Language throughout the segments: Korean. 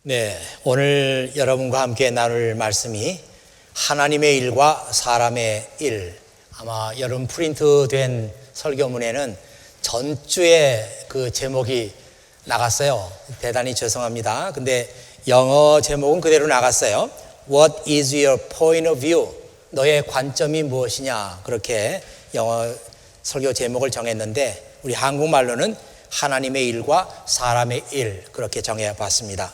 네, 오늘 여러분과 함께 나눌 말씀이 하나님의 일과 사람의 일. 아마 여러분 프린트된 설교문에는 전주에 그 제목이 나갔어요. 대단히 죄송합니다. 근데 영어 제목은 그대로 나갔어요. What is your point of view? 너의 관점이 무엇이냐? 그렇게 영어 설교 제목을 정했는데 우리 한국말로는 하나님의 일과 사람의 일 그렇게 정해봤습니다.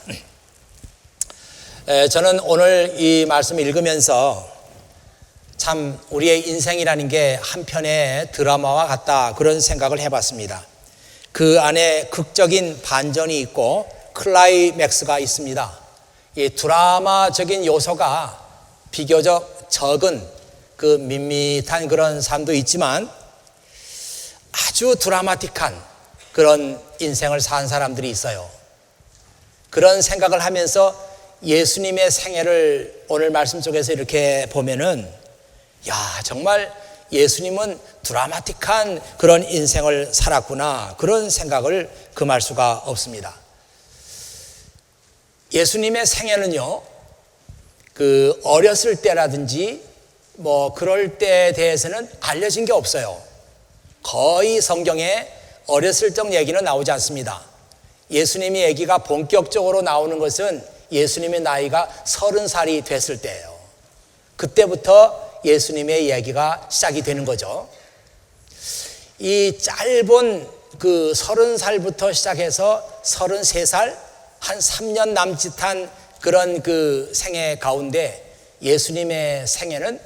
저는 오늘 이 말씀을 읽으면서 참 우리의 인생이라는 게 한편의 드라마와 같다 그런 생각을 해봤습니다. 그 안에 극적인 반전이 있고 클라이맥스가 있습니다. 이 드라마적인 요소가 비교적 적은 그 밋밋한 그런 삶도 있지만 아주 드라마틱한 그런 인생을 산 사람들이 있어요. 그런 생각을 하면서 예수님의 생애를 오늘 말씀 속에서 이렇게 보면은 정말 예수님은 드라마틱한 그런 인생을 살았구나 그런 생각을 금할 수가 없습니다. 예수님의 생애는요 그 어렸을 때라든지 뭐 그럴 때에 대해서는 알려진 게 없어요. 거의 성경에 어렸을 적 얘기는 나오지 않습니다. 예수님의 얘기가 본격적으로 나오는 것은 예수님의 나이가 30살이 됐을 때예요. 그때부터 예수님의 얘기가 시작이 되는 거죠. 이 짧은 그 30살부터 시작해서 33살 한 3년 남짓한 그런 그 생애 가운데 예수님의 생애는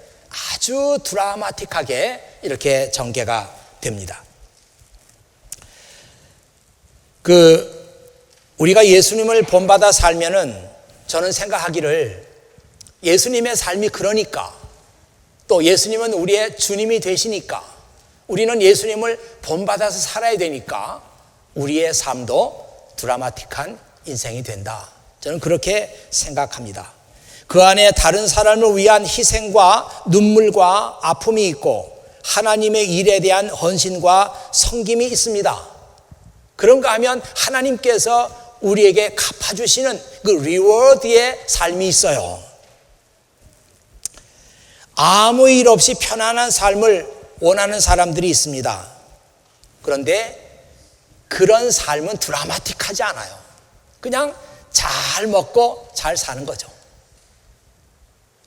아주 드라마틱하게 이렇게 전개가 됩니다. 우리가 예수님을 본받아 살면은 저는 생각하기를 예수님의 삶이 그러니까 또 예수님은 우리의 주님이 되시니까 우리는 예수님을 본받아서 살아야 되니까 우리의 삶도 드라마틱한 인생이 된다. 저는 그렇게 생각합니다. 그 안에 다른 사람을 위한 희생과 눈물과 아픔이 있고 하나님의 일에 대한 헌신과 섬김이 있습니다. 그런가 하면 하나님께서 우리에게 갚아주시는 그 리워드의 삶이 있어요. 아무 일 없이 편안한 삶을 원하는 사람들이 있습니다. 그런데 그런 삶은 드라마틱하지 않아요. 그냥 잘 먹고 잘 사는 거죠.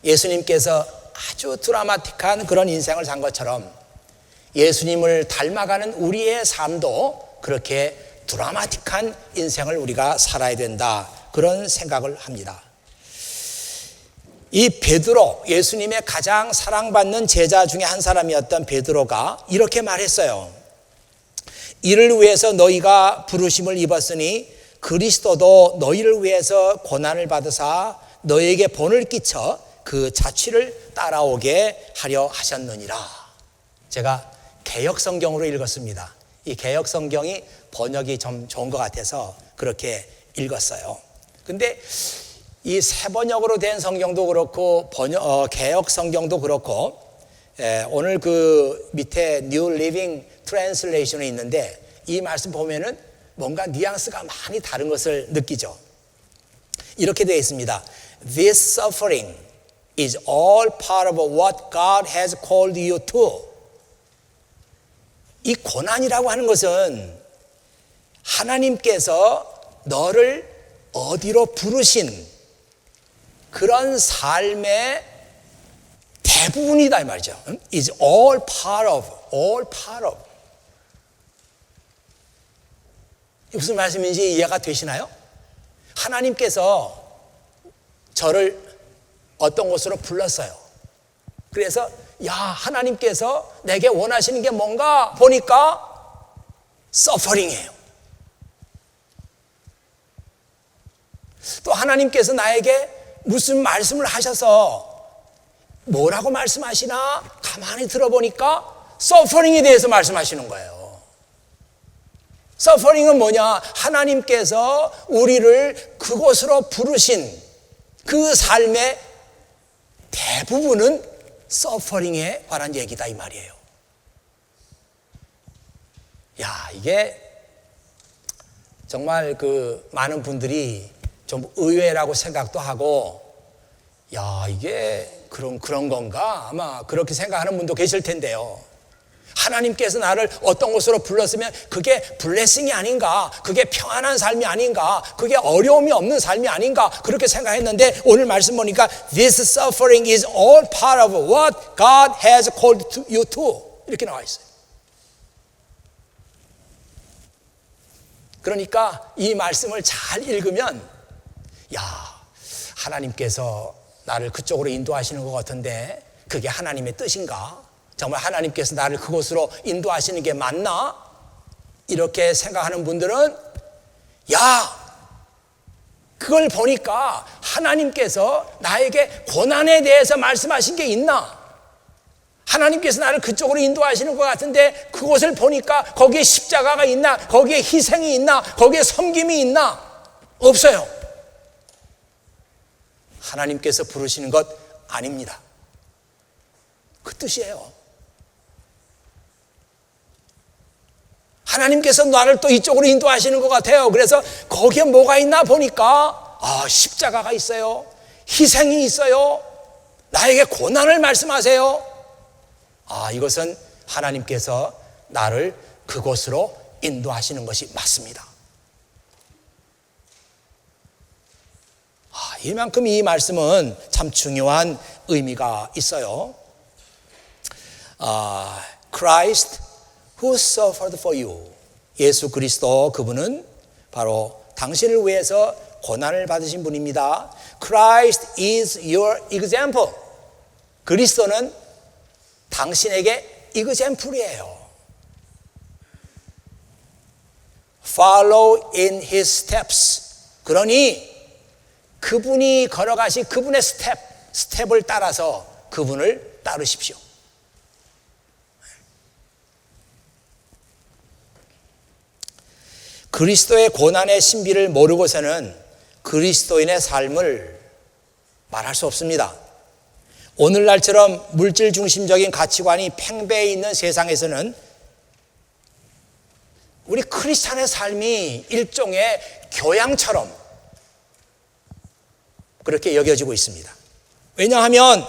예수님께서 아주 드라마틱한 그런 인생을 산 것처럼 예수님을 닮아가는 우리의 삶도 그렇게 드라마틱한 인생을 우리가 살아야 된다 그런 생각을 합니다. 이 베드로, 예수님의 가장 사랑받는 제자 중에 한 사람이었던 베드로가 이렇게 말했어요. 이를 위해서 너희가 부르심을 입었으니 그리스도도 너희를 위해서 고난을 받으사 너희에게 본을 끼쳐 그 자취를 따라오게 하려 하셨느니라. 제가 개역성경으로 읽었습니다. 이 개역성경이 번역이 좀 좋은 것 같아서 그렇게 읽었어요. 근데 이 새 번역으로 된 성경도 그렇고 개역 성경도 그렇고 오늘 그 밑에 New Living Translation이 있는데 이 말씀 보면은 뭔가 뉘앙스가 많이 다른 것을 느끼죠. 이렇게 되어 있습니다. This suffering is all part of what God has called you to. 이 고난이라고 하는 것은 하나님께서 너를 어디로 부르신 그런 삶의 대부분이다 이 말이죠. Is all part of. 무슨 말씀인지 이해가 되시나요? 하나님께서 저를 어떤 곳으로 불렀어요. 그래서 하나님께서 내게 원하시는 게 뭔가 보니까 서퍼링이에요. 또 하나님께서 나에게 무슨 말씀을 하셔서 뭐라고 말씀하시나 가만히 들어보니까 서퍼링에 대해서 말씀하시는 거예요. 서퍼링은 뭐냐? 하나님께서 우리를 그곳으로 부르신 그 삶의 대부분은 서퍼링에 관한 얘기다 이 말이에요. 이게 정말 그 많은 분들이 좀 의외라고 생각도 하고, 야, 이게 그런 건가? 아마 그렇게 생각하는 분도 계실 텐데요. 하나님께서 나를 어떤 곳으로 불렀으면 그게 블레싱이 아닌가? 그게 평안한 삶이 아닌가? 그게 어려움이 없는 삶이 아닌가? 그렇게 생각했는데 오늘 말씀 보니까 This suffering is all part of what God has called you to. 이렇게 나와 있어요. 그러니까 이 말씀을 잘 읽으면, 야, 하나님께서 나를 그쪽으로 인도하시는 것 같은데 그게 하나님의 뜻인가? 정말 하나님께서 나를 그곳으로 인도하시는 게 맞나? 이렇게 생각하는 분들은, 야, 그걸 보니까 하나님께서 나에게 고난에 대해서 말씀하신 게 있나? 하나님께서 나를 그쪽으로 인도하시는 것 같은데 그곳을 보니까 거기에 십자가가 있나? 거기에 희생이 있나? 거기에 섬김이 있나? 없어요. 하나님께서 부르시는 것 아닙니다. 그 뜻이에요. 하나님께서 나를 또 이쪽으로 인도하시는 것 같아요. 그래서 거기에 뭐가 있나 보니까, 십자가가 있어요. 희생이 있어요. 나에게 고난을 말씀하세요. 이것은 하나님께서 나를 그곳으로 인도하시는 것이 맞습니다. 이만큼 이 말씀은 참 중요한 의미가 있어요. Christ who suffered for you. 예수 그리스도, 그분은 바로 당신을 위해서 고난을 받으신 분입니다. Christ is your example. 그리스도는 당신에게 example이에요. Follow in his steps. 그러니 그분이 걸어가신 그분의 스텝을 따라서 그분을 따르십시오. 그리스도의 고난의 신비를 모르고서는 그리스도인의 삶을 말할 수 없습니다. 오늘날처럼 물질 중심적인 가치관이 팽배해 있는 세상에서는 우리 크리스찬의 삶이 일종의 교양처럼 그렇게 여겨지고 있습니다. 왜냐하면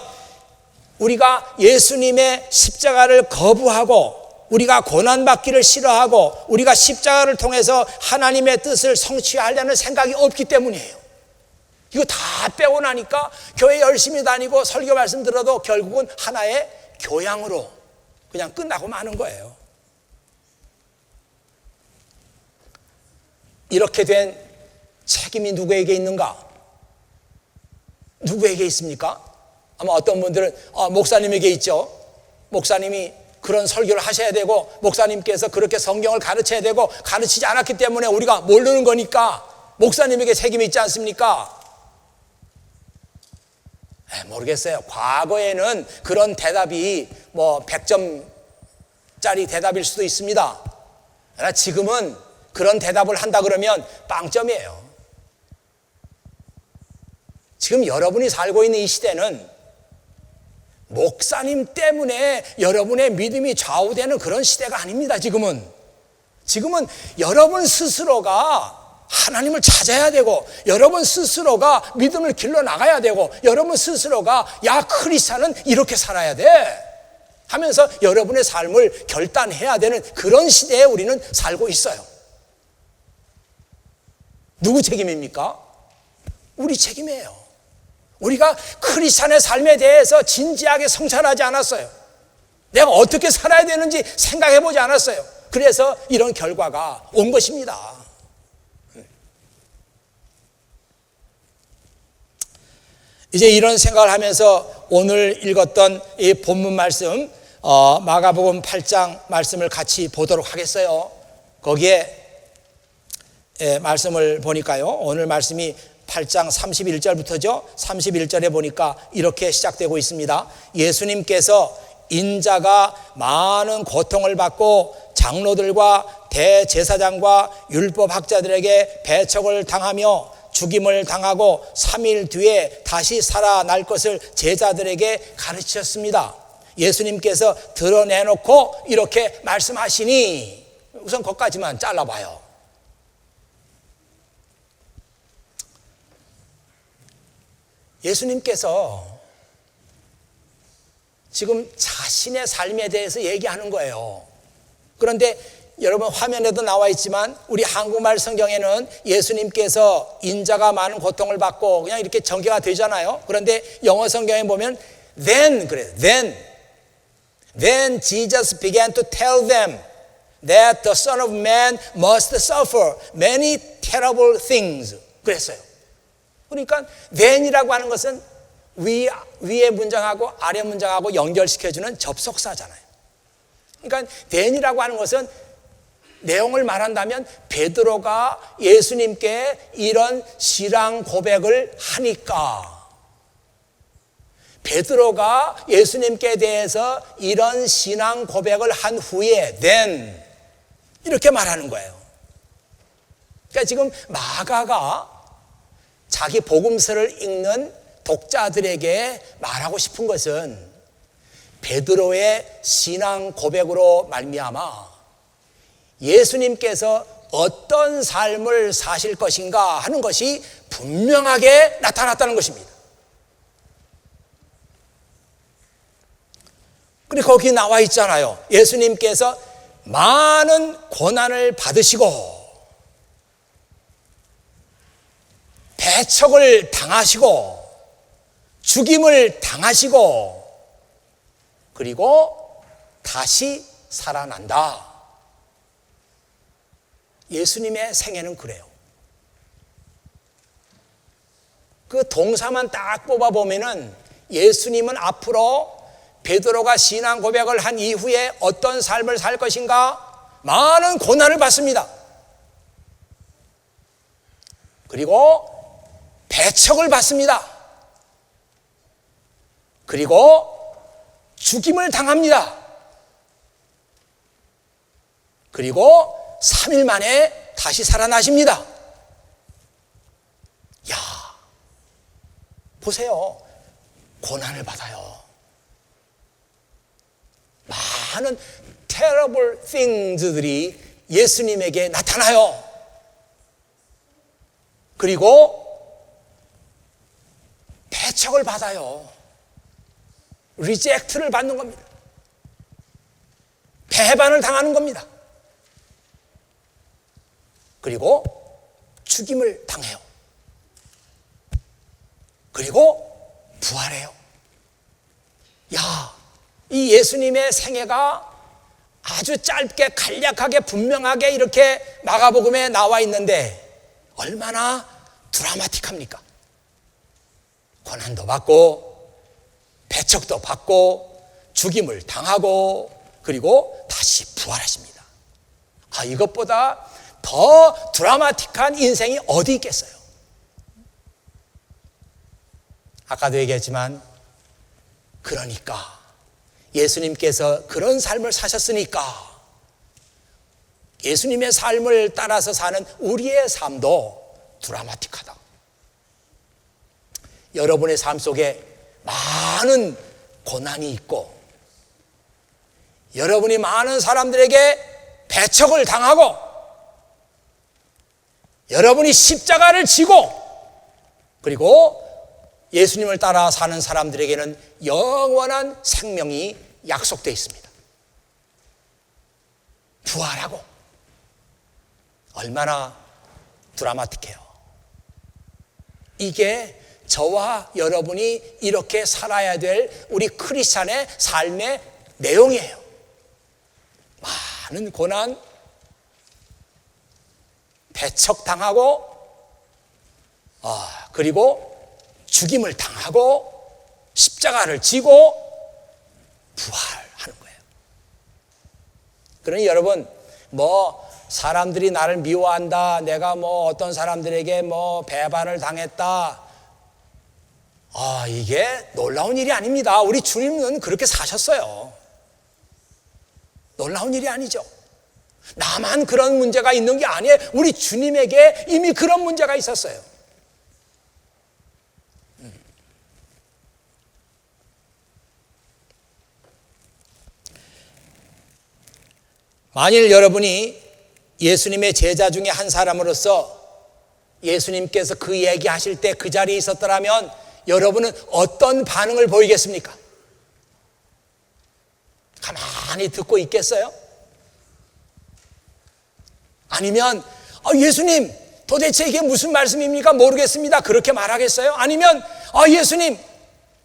우리가 예수님의 십자가를 거부하고 우리가 고난받기를 싫어하고 우리가 십자가를 통해서 하나님의 뜻을 성취하려는 생각이 없기 때문이에요. 이거 다 빼고 나니까 교회 열심히 다니고 설교 말씀 들어도 결국은 하나의 교양으로 그냥 끝나고 마는 거예요. 이렇게 된 책임이 누구에게 있는가? 누구에게 있습니까? 아마 어떤 분들은 목사님에게 있죠. 목사님이 그런 설교를 하셔야 되고 목사님께서 그렇게 성경을 가르쳐야 되고 가르치지 않았기 때문에 우리가 모르는 거니까 목사님에게 책임이 있지 않습니까? 모르겠어요. 과거에는 그런 대답이 100점짜리 대답일 수도 있습니다. 그러나 지금은 그런 대답을 한다 그러면 빵점이에요. 지금 여러분이 살고 있는 이 시대는 목사님 때문에 여러분의 믿음이 좌우되는 그런 시대가 아닙니다. 지금은 여러분 스스로가 하나님을 찾아야 되고 여러분 스스로가 믿음을 길러 나가야 되고 여러분 스스로가 야 크리스찬은 이렇게 살아야 돼 하면서 여러분의 삶을 결단해야 되는 그런 시대에 우리는 살고 있어요. 누구 책임입니까? 우리 책임이에요. 우리가 크리스찬의 삶에 대해서 진지하게 성찰하지 않았어요. 내가 어떻게 살아야 되는지 생각해보지 않았어요. 그래서 이런 결과가 온 것입니다. 이제 이런 생각을 하면서 오늘 읽었던 이 본문 말씀 마가복음 8장 말씀을 같이 보도록 하겠어요. 거기에 말씀을 보니까요. 오늘 말씀이 8장 31절부터죠. 31절에 보니까 이렇게 시작되고 있습니다. 예수님께서 인자가 많은 고통을 받고 장로들과 대제사장과 율법학자들에게 배척을 당하며 죽임을 당하고 3일 뒤에 다시 살아날 것을 제자들에게 가르치셨습니다. 예수님께서 드러내놓고 이렇게 말씀하시니 우선 거기까지만 잘라봐요. 예수님께서 지금 자신의 삶에 대해서 얘기하는 거예요. 그런데 여러분 화면에도 나와 있지만 우리 한국말 성경에는 예수님께서 인자가 많은 고통을 받고 그냥 이렇게 전개가 되잖아요. 그런데 영어 성경에 보면 then 그래요. Then Jesus began to tell them that the Son of Man must suffer many terrible things. 그랬어요. 그러니까 then이라고 하는 것은 위에 문장하고 아래 문장하고 연결시켜주는 접속사잖아요. 그러니까 then이라고 하는 것은 내용을 말한다면 베드로가 예수님께 이런 신앙 고백을 하니까, 베드로가 예수님께 대해서 이런 신앙 고백을 한 후에 then 이렇게 말하는 거예요. 그러니까 지금 마가가 자기 복음서를 읽는 독자들에게 말하고 싶은 것은 베드로의 신앙 고백으로 말미암아 예수님께서 어떤 삶을 사실 것인가 하는 것이 분명하게 나타났다는 것입니다. 그리고 거기 나와 있잖아요. 예수님께서 많은 고난을 받으시고 배척을 당하시고 죽임을 당하시고 그리고 다시 살아난다. 예수님의 생애는 그래요. 그 동사만 딱 뽑아보면은 예수님은 앞으로 베드로가 신앙 고백을 한 이후에 어떤 삶을 살 것인가? 많은 고난을 받습니다. 그리고 배척을 받습니다. 그리고 죽임을 당합니다. 그리고 3일 만에 다시 살아나십니다. 야, 보세요. 고난을 받아요. 많은 terrible things들이 예수님에게 나타나요. 그리고 배척을 받아요. 리젝트를 받는 겁니다. 배반을 당하는 겁니다. 그리고 죽임을 당해요. 그리고 부활해요. 야, 이 예수님의 생애가 아주 짧게 간략하게 분명하게 이렇게 마가복음에 나와 있는데 얼마나 드라마틱합니까? 고난도 받고 배척도 받고 죽임을 당하고 그리고 다시 부활하십니다. 아, 이것보다 더 드라마틱한 인생이 어디 있겠어요? 아까도 얘기했지만 그러니까 예수님께서 그런 삶을 사셨으니까 예수님의 삶을 따라서 사는 우리의 삶도 드라마틱하다. 여러분의 삶 속에 많은 고난이 있고 여러분이 많은 사람들에게 배척을 당하고 여러분이 십자가를 지고 그리고 예수님을 따라 사는 사람들에게는 영원한 생명이 약속되어 있습니다. 부활하고 얼마나 드라마틱해요. 이게 저와 여러분이 이렇게 살아야 될 우리 크리스찬의 삶의 내용이에요. 많은 고난, 배척당하고 그리고 죽임을 당하고 십자가를 지고 부활하는 거예요. 그러니 여러분 사람들이 나를 미워한다, 내가 어떤 사람들에게 배반을 당했다, 이게 놀라운 일이 아닙니다. 우리 주님은 그렇게 사셨어요. 놀라운 일이 아니죠. 나만 그런 문제가 있는 게 아니에요. 우리 주님에게 이미 그런 문제가 있었어요. 만일 여러분이 예수님의 제자 중에 한 사람으로서 예수님께서 그 얘기하실 때 그 자리에 있었더라면 여러분은 어떤 반응을 보이겠습니까? 가만히 듣고 있겠어요? 아니면 예수님 도대체 이게 무슨 말씀입니까? 모르겠습니다. 그렇게 말하겠어요? 아니면 예수님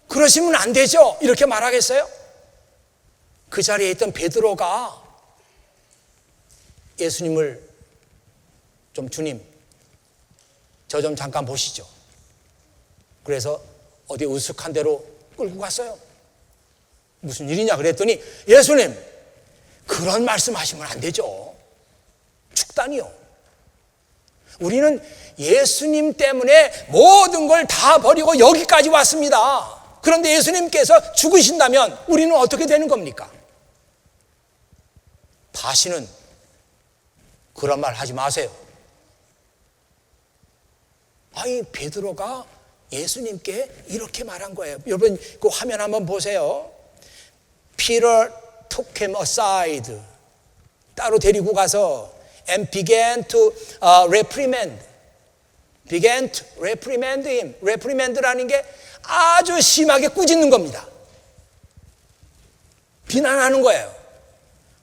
그러시면 안 되죠. 이렇게 말하겠어요? 그 자리에 있던 베드로가 예수님을 주님 저 좀 잠깐 보시죠. 그래서 어디 으슥한 데로 끌고 갔어요. 무슨 일이냐 그랬더니 예수님 그런 말씀하시면 안 되죠. 축단이요. 우리는 예수님 때문에 모든 걸 다 버리고 여기까지 왔습니다. 그런데 예수님께서 죽으신다면 우리는 어떻게 되는 겁니까? 다시는 그런 말 하지 마세요. 베드로가 예수님께 이렇게 말한 거예요. 여러분 그 화면 한번 보세요. Peter took him aside. 따로 데리고 가서 and began to reprimand. began to reprimand him. reprimand라는 게 아주 심하게 꾸짖는 겁니다. 비난하는 거예요.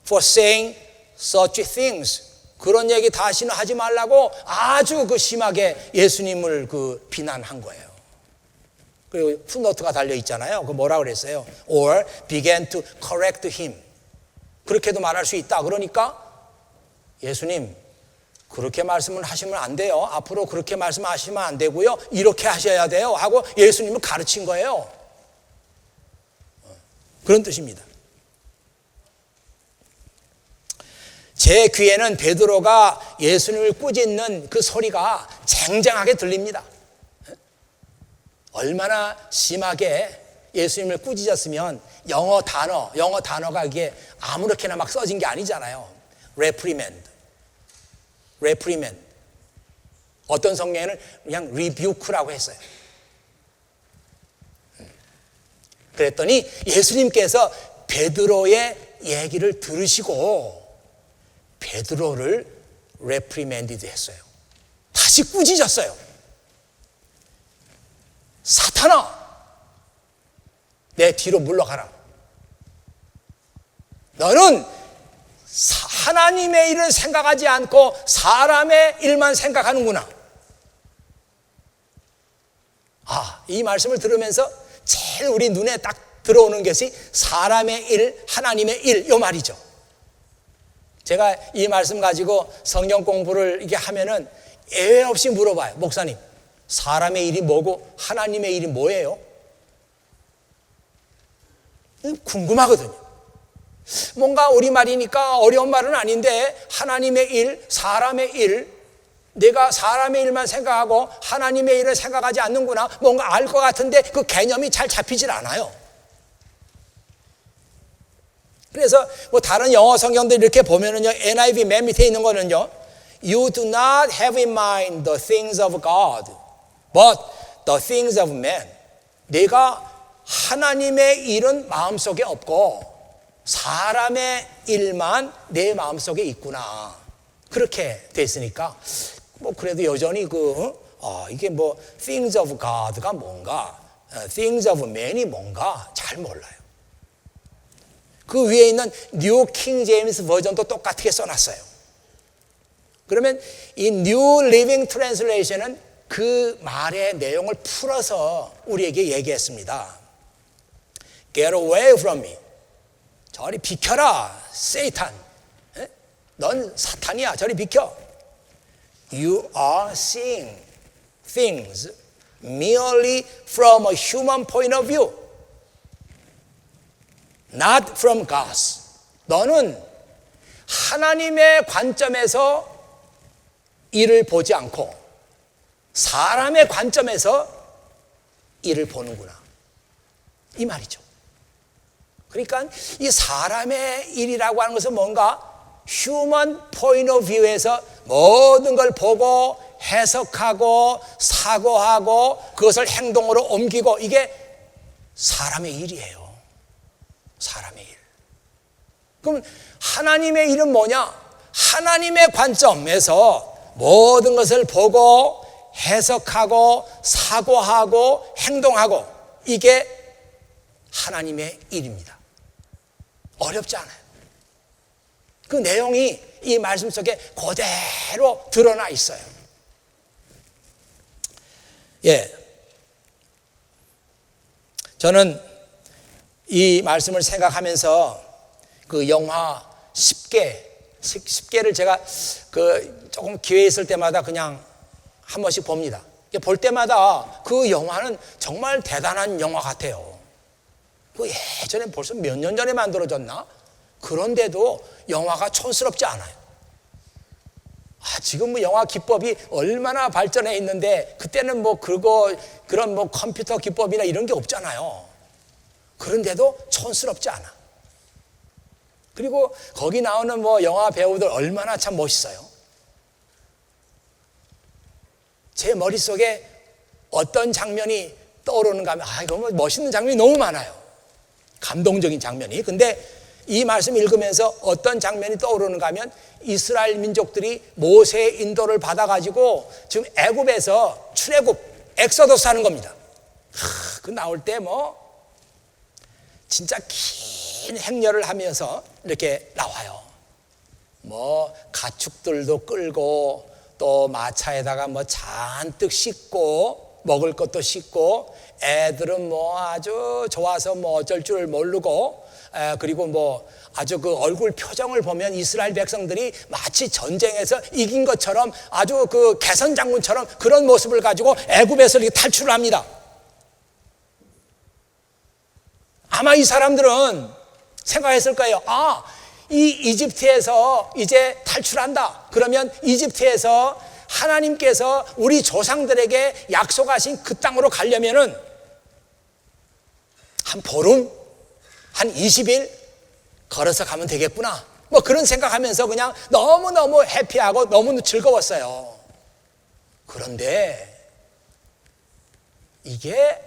For saying such things. 그런 얘기 다시는 하지 말라고 아주 심하게 예수님을 비난한 거예요. 그리고 풋노트가 달려 있잖아요. 그 뭐라 그랬어요? Or began to correct him. 그렇게도 말할 수 있다. 그러니까 예수님 그렇게 말씀을 하시면 안 돼요. 앞으로 그렇게 말씀하시면 안 되고요. 이렇게 하셔야 돼요. 하고 예수님을 가르친 거예요. 그런 뜻입니다. 제 귀에는 베드로가 예수님을 꾸짖는 그 소리가 쟁쟁하게 들립니다. 얼마나 심하게 예수님을 꾸짖었으면 영어 단어가 이게 아무렇게나 막 써진 게 아니잖아요. reprimand. 어떤 성경에는 그냥 rebuke라고 했어요. 그랬더니 예수님께서 베드로의 얘기를 들으시고 베드로를 reprimanded 했어요. 다시 꾸짖었어요. 사탄아, 내 뒤로 물러가라. 너는 하나님의 일을 생각하지 않고 사람의 일만 생각하는구나. 이 말씀을 들으면서 제일 우리 눈에 딱 들어오는 것이 사람의 일, 하나님의 일, 이 말이죠. 제가 이 말씀 가지고 성경 공부를 이게 하면은 예외 없이 물어봐요. 목사님, 사람의 일이 뭐고 하나님의 일이 뭐예요? 궁금하거든요. 뭔가 우리말이니까 어려운 말은 아닌데 하나님의 일, 사람의 일, 내가 사람의 일만 생각하고 하나님의 일을 생각하지 않는구나. 뭔가 알 것 같은데 그 개념이 잘 잡히질 않아요. 그래서 다른 영어 성경들 이렇게 보면은요, NIV 맨 밑에 있는 거는요, You do not have in mind the things of God, but the things of man. 내가 하나님의 일은 마음속에 없고 사람의 일만 내 마음속에 있구나. 그렇게 됐으니까 그래도 여전히 이게 things of God가 뭔가, things of man이 뭔가 잘 몰라요. 그 위에 있는 뉴 킹 제임스 버전도 똑같게 써놨어요. 그러면 이 뉴 리빙 트랜슬레이션은 그 말의 내용을 풀어서 우리에게 얘기했습니다. Get away from me. 저리 비켜라, 세이탄. 넌 사탄이야, 저리 비켜. You are seeing things merely from a human point of view. Not from God's. 너는 하나님의 관점에서 일을 보지 않고 사람의 관점에서 일을 보는구나. 이 말이죠. 그러니까 이 사람의 일이라고 하는 것은 뭔가 human point of view에서 모든 걸 보고 해석하고 사고하고 그것을 행동으로 옮기고 이게 사람의 일이에요. 사람의 일. 그럼 하나님의 일은 뭐냐? 하나님의 관점에서 모든 것을 보고 해석하고 사고하고 행동하고 이게 하나님의 일입니다. 어렵지 않아요. 그 내용이 이 말씀 속에 그대로 드러나 있어요. 예. 저는 이 말씀을 생각하면서 그 영화 10개를 제가 조금 기회 있을 때마다 그냥 한 번씩 봅니다. 볼 때마다 그 영화는 정말 대단한 영화 같아요. 그 예전에 벌써 몇 년 전에 만들어졌나? 그런데도 영화가 촌스럽지 않아요. 지금 뭐 영화 기법이 얼마나 발전해 있는데 그때는 뭐 그런 뭐 컴퓨터 기법이나 이런 게 없잖아요. 그런데도 촌스럽지 않아. 그리고 거기 나오는 뭐 영화 배우들 얼마나 참 멋있어요. 제 머릿속에 어떤 장면이 떠오르는가 하면 이거 뭐 멋있는 장면이 너무 많아요. 감동적인 장면이. 근데 이 말씀 읽으면서 어떤 장면이 떠오르는가 하면 이스라엘 민족들이 모세의 인도를 받아가지고 지금 애굽에서 출애굽 엑소더스 하는 겁니다. 그 나올 때 뭐 진짜 긴 행렬을 하면서 이렇게 나와요. 뭐 가축들도 끌고 또 마차에다가 뭐 잔뜩 싣고 먹을 것도 싣고 애들은 뭐 아주 좋아서 뭐 어쩔 줄 모르고 그리고 뭐 아주 그 얼굴 표정을 보면 이스라엘 백성들이 마치 전쟁에서 이긴 것처럼 아주 그 개선 장군처럼 그런 모습을 가지고 애굽에서 이렇게 탈출을 합니다. 아마 이 사람들은 생각했을 거예요. 이 이집트에서 이제 탈출한다. 그러면 이집트에서 하나님께서 우리 조상들에게 약속하신 그 땅으로 가려면은 한 보름, 한 20일 걸어서 가면 되겠구나. 뭐 그런 생각하면서 그냥 너무너무 해피하고 너무 즐거웠어요. 그런데 이게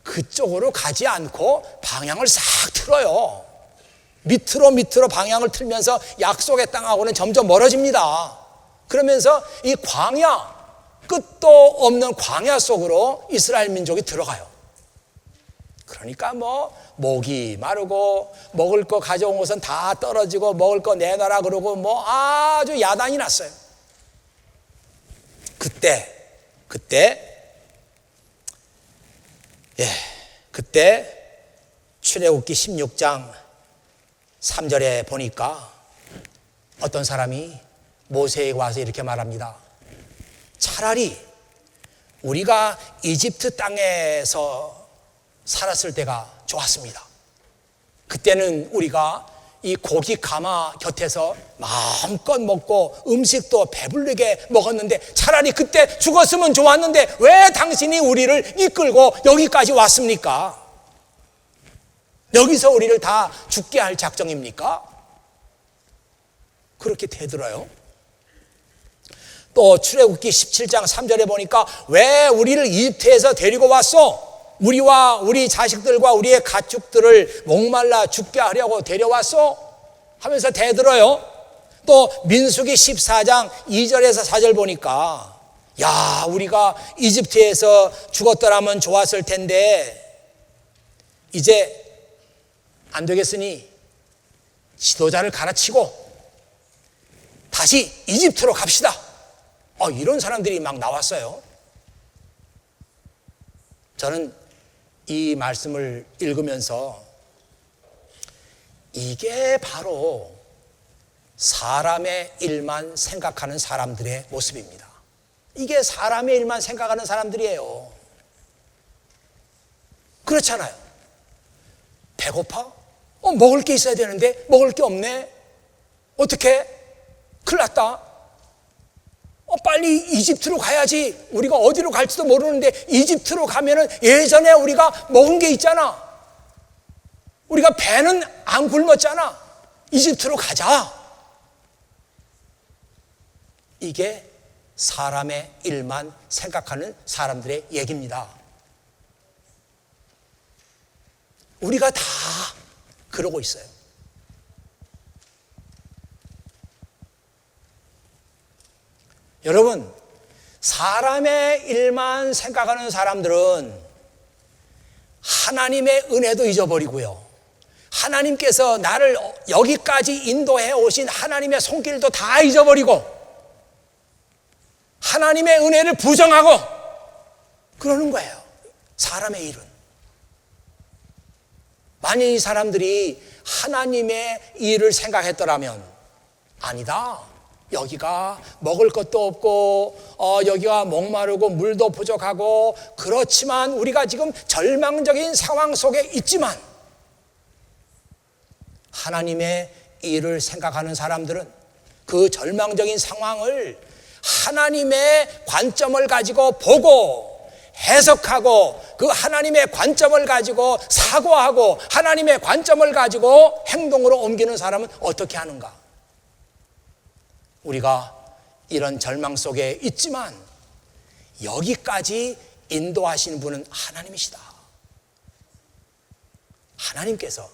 그쪽으로 가지 않고 방향을 싹 틀어요. 밑으로 방향을 틀면서 약속의 땅하고는 점점 멀어집니다. 그러면서 이 광야, 끝도 없는 광야 속으로 이스라엘 민족이 들어가요. 그러니까 뭐 목이 마르고 먹을 거 가져온 것은 다 떨어지고 먹을 거 내놔라 그러고 뭐 아주 야단이 났어요. 그때 출애굽기 16장 3절에 보니까 어떤 사람이 모세에게 와서 이렇게 말합니다. 차라리 우리가 이집트 땅에서 살았을 때가 좋았습니다. 그때는 우리가 이 고기 가마 곁에서 마음껏 먹고 음식도 배불리게 먹었는데 차라리 그때 죽었으면 좋았는데 왜 당신이 우리를 이끌고 여기까지 왔습니까? 여기서 우리를 다 죽게 할 작정입니까? 그렇게 되더라요. 또 출애굽기 17장 3절에 보니까 왜 우리를 이집트에서 데리고 왔어? 우리와 우리 자식들과 우리의 가축들을 목말라 죽게 하려고 데려왔어? 하면서 대들어요. 또 민수기 14장 2절에서 4절 보니까 야, 우리가 이집트에서 죽었더라면 좋았을 텐데 이제 안 되겠으니 지도자를 갈아치고 다시 이집트로 갑시다. 이런 사람들이 막 나왔어요. 저는 이 말씀을 읽으면서 이게 바로 사람의 일만 생각하는 사람들의 모습입니다. 이게 사람의 일만 생각하는 사람들이에요. 그렇잖아요. 배고파? 먹을 게 있어야 되는데 먹을 게 없네. 어떡해? 큰일 났다. 빨리 이집트로 가야지. 우리가 어디로 갈지도 모르는데 이집트로 가면은 예전에 우리가 먹은 게 있잖아. 우리가 배는 안 굶었잖아. 이집트로 가자. 이게 사람의 일만 생각하는 사람들의 얘기입니다. 우리가 다 그러고 있어요. 여러분, 사람의 일만 생각하는 사람들은 하나님의 은혜도 잊어버리고요. 하나님께서 나를 여기까지 인도해 오신 하나님의 손길도 다 잊어버리고 하나님의 은혜를 부정하고 그러는 거예요. 사람의 일은. 만약 이 사람들이 하나님의 일을 생각했더라면 아니다. 여기가 먹을 것도 없고 여기가 목마르고 물도 부족하고 그렇지만 우리가 지금 절망적인 상황 속에 있지만 하나님의 일을 생각하는 사람들은 그 절망적인 상황을 하나님의 관점을 가지고 보고 해석하고 그 하나님의 관점을 가지고 사고하고 하나님의 관점을 가지고 행동으로 옮기는 사람은 어떻게 하는가? 우리가 이런 절망 속에 있지만 여기까지 인도하시는 분은 하나님이시다. 하나님께서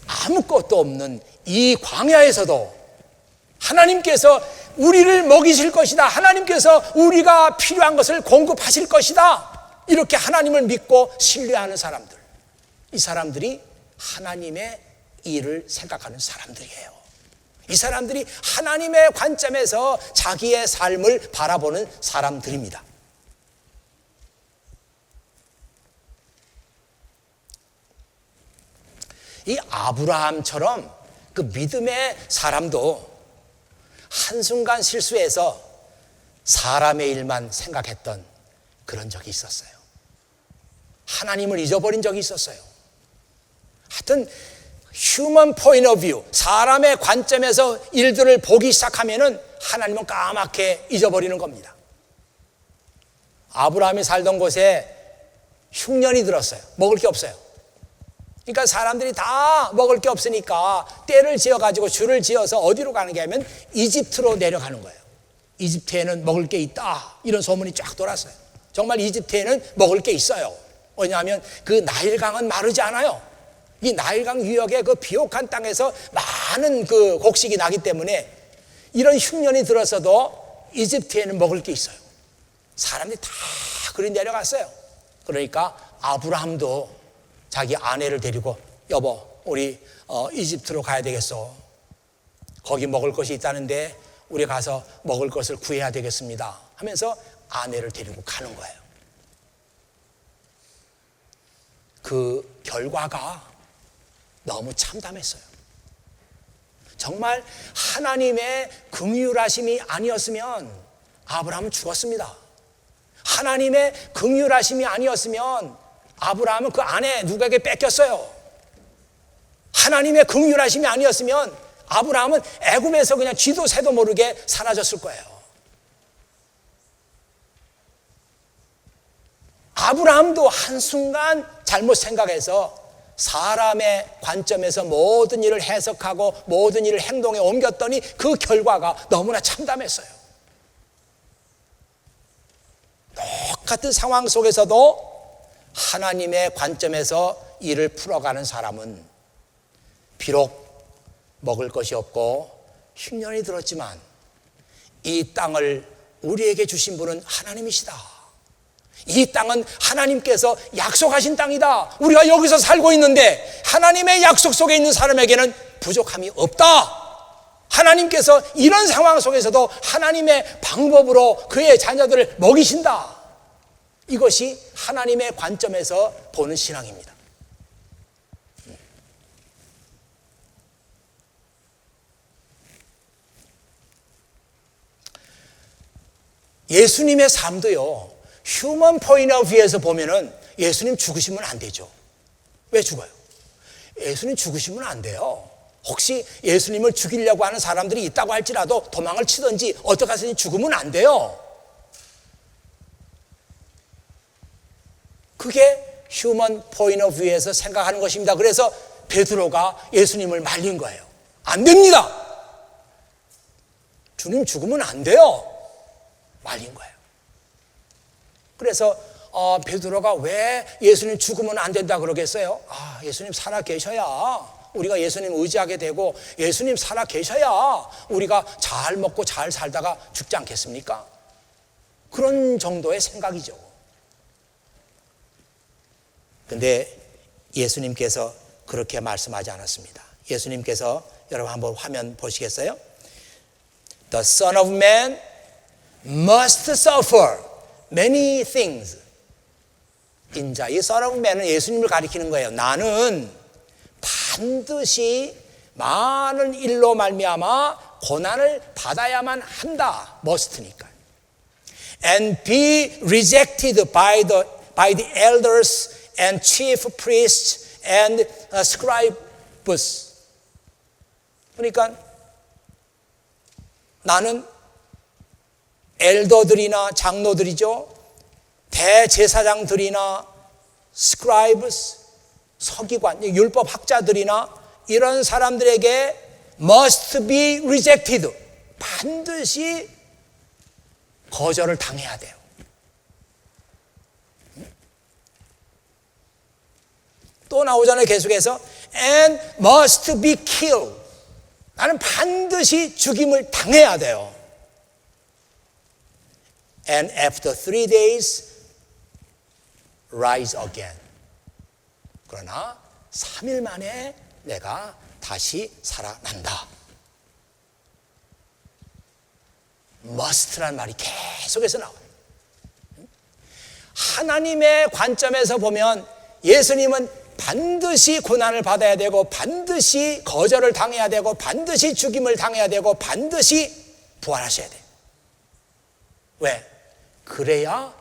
아무것도 없는 이 광야에서도 하나님께서 우리를 먹이실 것이다. 하나님께서 우리가 필요한 것을 공급하실 것이다. 이렇게 하나님을 믿고 신뢰하는 사람들. 이 사람들이 하나님의 일을 생각하는 사람들이에요. 이 사람들이 하나님의 관점에서 자기의 삶을 바라보는 사람들입니다. 이 아브라함처럼 그 믿음의 사람도 한순간 실수해서 사람의 일만 생각했던 그런 적이 있었어요. 하나님을 잊어버린 적이 있었어요. 하여튼 human point of view, 사람의 관점에서 일들을 보기 시작하면은 하나님은 까맣게 잊어버리는 겁니다. 아브라함이 살던 곳에 흉년이 들었어요. 먹을 게 없어요. 그러니까 사람들이 다 먹을 게 없으니까 떼를 지어가지고 줄을 지어서 어디로 가는 게 하면 이집트로 내려가는 거예요. 이집트에는 먹을 게 있다. 이런 소문이 쫙 돌았어요. 정말 이집트에는 먹을 게 있어요. 왜냐하면 그 나일강은 마르지 않아요. 이 나일강 유역의 그 비옥한 땅에서 많은 그 곡식이 나기 때문에 이런 흉년이 들었어도 이집트에는 먹을 게 있어요. 사람들이 다 그리 내려갔어요. 그러니까 아브라함도 자기 아내를 데리고 여보 우리 이집트로 가야 되겠어. 거기 먹을 것이 있다는데 우리 가서 먹을 것을 구해야 되겠습니다 하면서 아내를 데리고 가는 거예요. 그 결과가 너무 참담했어요. 정말 하나님의 긍휼하심이 아니었으면 아브라함은 죽었습니다. 하나님의 긍휼하심이 아니었으면 아브라함은 그 아내 누구에게 뺏겼어요. 하나님의 긍휼하심이 아니었으면 아브라함은 애굽에서 그냥 쥐도 새도 모르게 사라졌을 거예요. 아브라함도 한순간 잘못 생각해서 사람의 관점에서 모든 일을 해석하고 모든 일을 행동에 옮겼더니 그 결과가 너무나 참담했어요. 똑같은 상황 속에서도 하나님의 관점에서 일을 풀어가는 사람은 비록 먹을 것이 없고 흉년이 들었지만 이 땅을 우리에게 주신 분은 하나님이시다. 이 땅은 하나님께서 약속하신 땅이다. 우리가 여기서 살고 있는데 하나님의 약속 속에 있는 사람에게는 부족함이 없다. 하나님께서 이런 상황 속에서도 하나님의 방법으로 그의 자녀들을 먹이신다. 이것이 하나님의 관점에서 보는 신앙입니다. 예수님의 삶도요, 휴먼 포인트 오브 뷰에서 보면은 예수님 죽으시면 안 되죠. 왜 죽어요? 예수님 죽으시면 안 돼요. 혹시 예수님을 죽이려고 하는 사람들이 있다고 할지라도 도망을 치든지 어떻게 하든지 죽으면 안 돼요. 그게 휴먼 포인트 오브 뷰에서 생각하는 것입니다. 그래서 베드로가 예수님을 말린 거예요. 안 됩니다. 주님 죽으면 안 돼요. 말린 거예요. 그래서 베드로가 왜 예수님 죽으면 안 된다 그러겠어요? 예수님 살아 계셔야 우리가 예수님 의지하게 되고 예수님 살아 계셔야 우리가 잘 먹고 잘 살다가 죽지 않겠습니까? 그런 정도의 생각이죠. 근데 예수님께서 그렇게 말씀하지 않았습니다. 예수님께서 여러분 한번 화면 보시겠어요? The Son of Man must suffer many things. 인자, 이 Son of Man은 예수님을 가리키는 거예요. 나는 반드시 많은 일로 말미암아 고난을 받아야만 한다. must니까. And be rejected by the elders and chief priests and scribes. 그러니까 나는 엘더들이나 장로들이죠. 대제사장들이나 scribes, 서기관, 율법 학자들이나 이런 사람들에게 must be rejected. 반드시 거절을 당해야 돼요. 또 나오잖아요. 계속해서 and must be killed. 나는 반드시 죽임을 당해야 돼요. And after 3 days rise again. 그러나 3일 만에 내가 다시 살아난다. must란 말이 계속해서 나와요. 하나님의 관점에서 보면 예수님은 반드시 고난을 받아야 되고 반드시 거절을 당해야 되고 반드시 죽임을 당해야 되고 반드시 부활하셔야 돼요. 왜? 그래야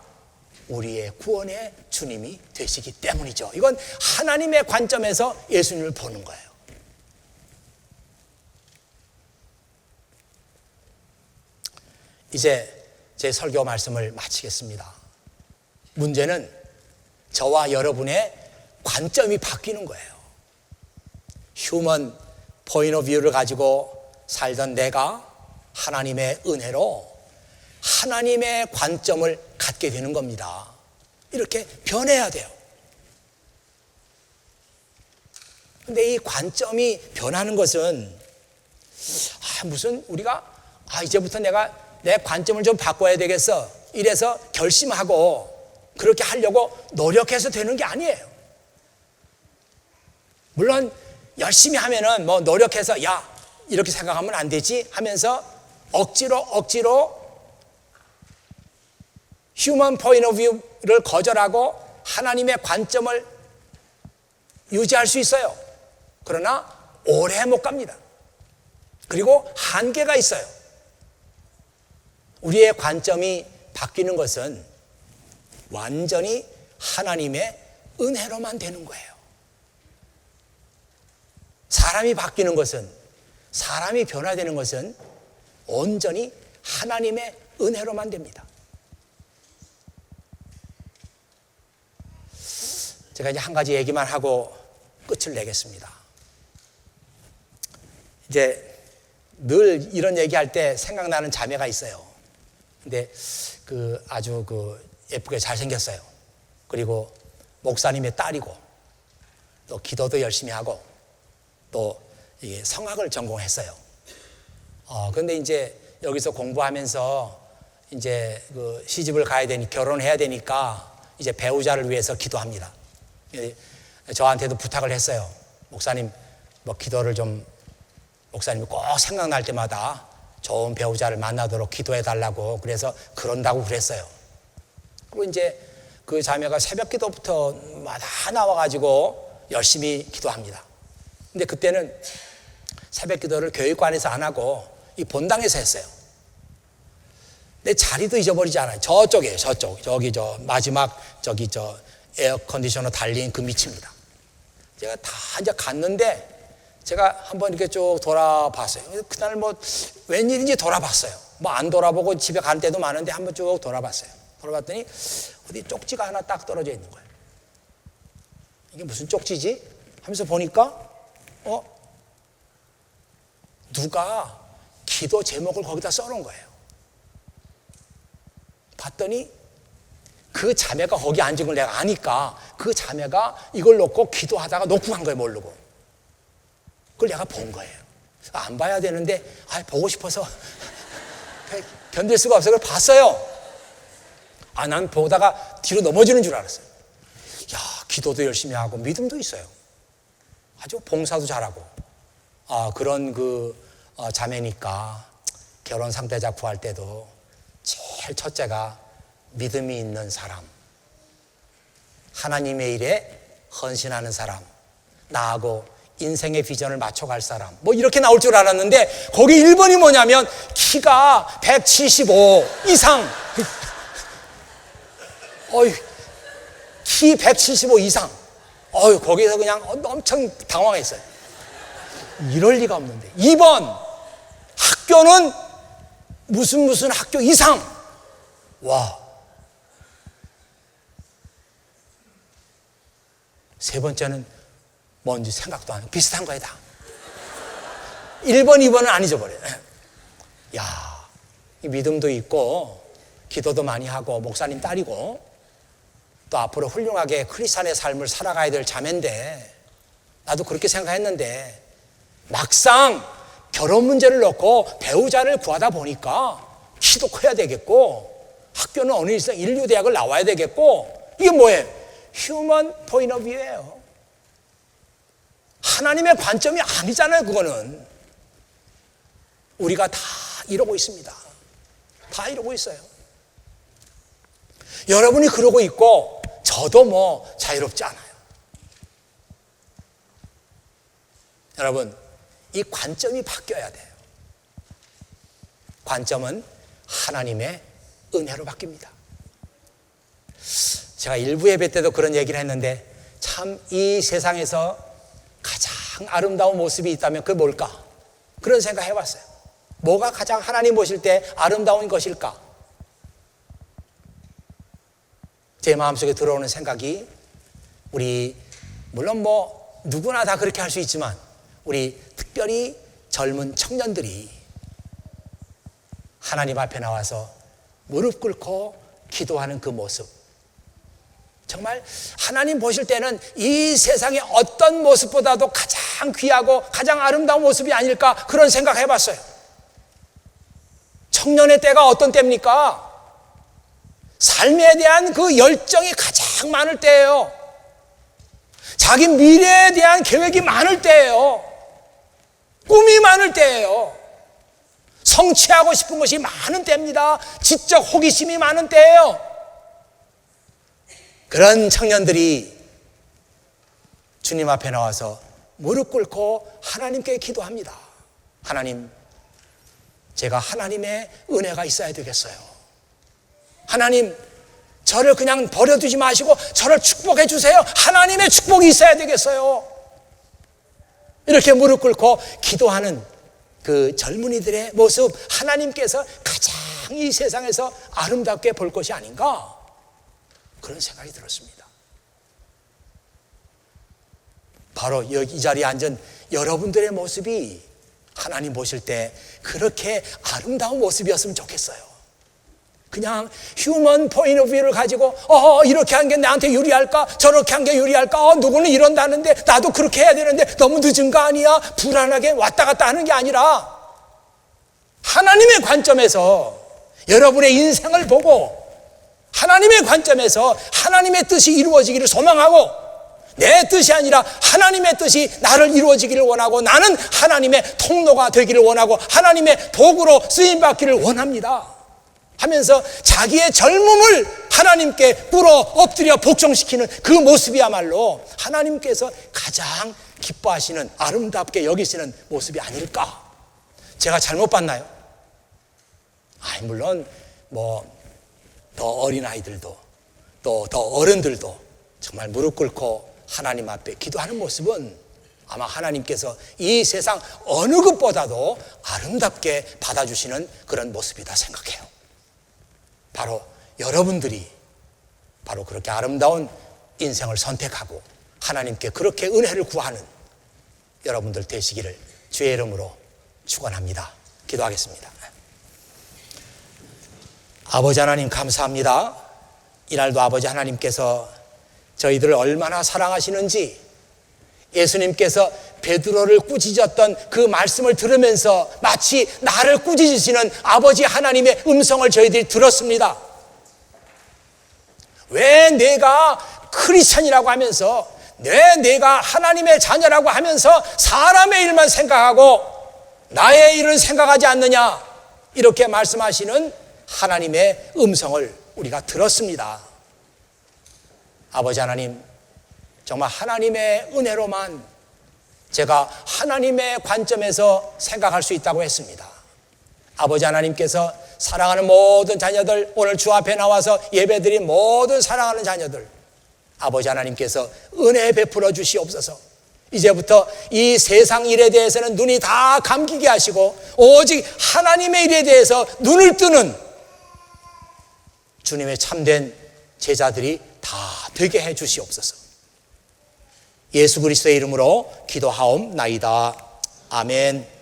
우리의 구원의 주님이 되시기 때문이죠. 이건 하나님의 관점에서 예수님을 보는 거예요. 이제 제 설교 말씀을 마치겠습니다. 문제는 저와 여러분의 관점이 바뀌는 거예요. 휴먼 포인트 오브 뷰를 가지고 살던 내가 하나님의 은혜로 하나님의 관점을 갖게 되는 겁니다. 이렇게 변해야 돼요. 근데 이 관점이 변하는 것은 무슨 우리가 이제부터 내가 내 관점을 좀 바꿔야 되겠어. 이래서 결심하고 그렇게 하려고 노력해서 되는 게 아니에요. 물론 열심히 하면은 뭐 노력해서 이렇게 생각하면 안 되지 하면서 억지로 휴먼 포인트 오브 뷰를 거절하고 하나님의 관점을 유지할 수 있어요. 그러나 오래 못 갑니다. 그리고 한계가 있어요. 우리의 관점이 바뀌는 것은 완전히 하나님의 은혜로만 되는 거예요. 사람이 바뀌는 것은, 사람이 변화되는 것은 온전히 하나님의 은혜로만 됩니다. 제가 이제 한 가지 얘기만 하고 끝을 내겠습니다. 이제 늘 이런 얘기할 때 생각나는 자매가 있어요. 근데 아주 예쁘게 잘생겼어요. 그리고 목사님의 딸이고 또 기도도 열심히 하고 또 성악을 전공했어요. 그런데 이제 여기서 공부하면서 이제 시집을 가야 되니 결혼해야 되니까 이제 배우자를 위해서 기도합니다. 저한테도 부탁을 했어요. 목사님, 기도를 좀 목사님이 꼭 생각날 때마다 좋은 배우자를 만나도록 기도해 달라고 그래서 그런다고 그랬어요. 그리고 이제 그 자매가 새벽 기도부터 마다 나와가지고 열심히 기도합니다. 근데 그때는 새벽 기도를 교육관에서 안 하고 이 본당에서 했어요. 근데 자리도 잊어버리지 않아요. 저쪽이에요. 저기 마지막 에어 컨디셔너 달린 그 밑입니다. 제가 다 이제 갔는데 제가 한번 이렇게 쭉 돌아봤어요. 그날 웬일인지 돌아봤어요. 안 돌아보고 집에 갈 때도 많은데 한번 쭉 돌아봤어요. 돌아봤더니 어디 쪽지가 하나 딱 떨어져 있는 거예요. 이게 무슨 쪽지지? 하면서 보니까 누가 기도 제목을 거기다 써놓은 거예요. 봤더니 그 자매가 거기 앉은 걸 내가 아니까 그 자매가 이걸 놓고 기도하다가 놓고 간 거예요. 모르고. 그걸 내가 본 거예요. 안 봐야 되는데 보고 싶어서 견딜 수가 없어서 그걸 봤어요. 난 보다가 뒤로 넘어지는 줄 알았어요. 기도도 열심히 하고 믿음도 있어요. 아주 봉사도 잘하고 그런 자매니까 결혼 상대자 구할 때도 제일 첫째가 믿음이 있는 사람, 하나님의 일에 헌신하는 사람, 나하고 인생의 비전을 맞춰갈 사람, 뭐 이렇게 나올 줄 알았는데 거기 1번이 뭐냐면 키가 175 이상. 키 175 이상. 거기서 그냥 엄청 당황했어요. 이럴 리가 없는데. 2번, 학교는 무슨 학교 이상. 와. 세 번째는 뭔지 생각도 안 하고 비슷한 거야 다. 1번, 2번은 안 잊어버려요. 야, 이 믿음도 있고 기도도 많이 하고 목사님 딸이고 또 앞으로 훌륭하게 크리스찬의 삶을 살아가야 될 자매인데 나도 그렇게 생각했는데 막상 결혼 문제를 놓고 배우자를 구하다 보니까 키도 커야 되겠고 학교는 어느 이상 인류대학을 나와야 되겠고 이게 뭐예요? 휴먼 포인트 오브 뷰예요. 하나님의 관점이 아니잖아요. 그거는 우리가 다 이러고 있습니다. 다 이러고 있어요. 여러분이 그러고 있고 저도 뭐 자유롭지 않아요. 여러분, 이 관점이 바뀌어야 돼요. 관점은 하나님의 은혜로 바뀝니다. 제가 일부 예배 때도 그런 얘기를 했는데 참 이 세상에서 가장 아름다운 모습이 있다면 그게 뭘까? 그런 생각 해봤어요. 뭐가 가장 하나님 보실 때 아름다운 것일까? 제 마음속에 들어오는 생각이 우리 물론 뭐 누구나 다 그렇게 할 수 있지만 우리 특별히 젊은 청년들이 하나님 앞에 나와서 무릎 꿇고 기도하는 그 모습, 정말 하나님 보실 때는 이 세상의 어떤 모습보다도 가장 귀하고 가장 아름다운 모습이 아닐까 그런 생각 해봤어요. 청년의 때가 어떤 때입니까? 삶에 대한 그 열정이 가장 많을 때예요. 자기 미래에 대한 계획이 많을 때예요. 꿈이 많을 때예요. 성취하고 싶은 것이 많은 때입니다. 지적 호기심이 많은 때예요. 그런 청년들이 주님 앞에 나와서 무릎 꿇고 하나님께 기도합니다. 하나님, 제가 하나님의 은혜가 있어야 되겠어요. 하나님, 저를 그냥 버려두지 마시고 저를 축복해 주세요. 하나님의 축복이 있어야 되겠어요. 이렇게 무릎 꿇고 기도하는 그 젊은이들의 모습, 하나님께서 가장 이 세상에서 아름답게 볼 것이 아닌가, 그런 생각이 들었습니다. 바로 여기 이 자리에 앉은 여러분들의 모습이 하나님 보실 때 그렇게 아름다운 모습이었으면 좋겠어요. 그냥 휴먼 포인트 오브 뷰를 가지고 이렇게 한 게 나한테 유리할까? 저렇게 한 게 유리할까? 누구는 이런다는데 나도 그렇게 해야 되는데 너무 늦은 거 아니야? 불안하게 왔다 갔다 하는 게 아니라 하나님의 관점에서 여러분의 인생을 보고 하나님의 관점에서 하나님의 뜻이 이루어지기를 소망하고 내 뜻이 아니라 하나님의 뜻이 나를 이루어지기를 원하고 나는 하나님의 통로가 되기를 원하고 하나님의 도구로 쓰임받기를 원합니다 하면서 자기의 젊음을 하나님께 꿇어 엎드려 복종시키는 그 모습이야말로 하나님께서 가장 기뻐하시는, 아름답게 여기시는 모습이 아닐까? 제가 잘못 봤나요? 물론 더 어린 아이들도 또 더 어른들도 정말 무릎 꿇고 하나님 앞에 기도하는 모습은 아마 하나님께서 이 세상 어느 것보다도 아름답게 받아주시는 그런 모습이다 생각해요. 바로 여러분들이 바로 그렇게 아름다운 인생을 선택하고 하나님께 그렇게 은혜를 구하는 여러분들 되시기를 주의 이름으로 축원합니다. 기도하겠습니다. 아버지 하나님, 감사합니다. 이날도 아버지 하나님께서 저희들을 얼마나 사랑하시는지, 예수님께서 베드로를 꾸짖었던 그 말씀을 들으면서 마치 나를 꾸짖으시는 아버지 하나님의 음성을 저희들이 들었습니다. 왜 내가 크리스천이라고 하면서 내가 하나님의 자녀라고 하면서 사람의 일만 생각하고 나의 일을 생각하지 않느냐, 이렇게 말씀하시는 하나님의 음성을 우리가 들었습니다. 아버지 하나님, 정말 하나님의 은혜로만 제가 하나님의 관점에서 생각할 수 있다고 했습니다. 아버지 하나님께서 사랑하는 모든 자녀들, 오늘 주 앞에 나와서 예배드린 모든 사랑하는 자녀들, 아버지 하나님께서 은혜 베풀어 주시옵소서. 이제부터 이 세상 일에 대해서는 눈이 다 감기게 하시고 오직 하나님의 일에 대해서 눈을 뜨는 주님의 참된 제자들이 다 되게 해 주시옵소서. 예수 그리스도의 이름으로 기도하옵나이다. 아멘.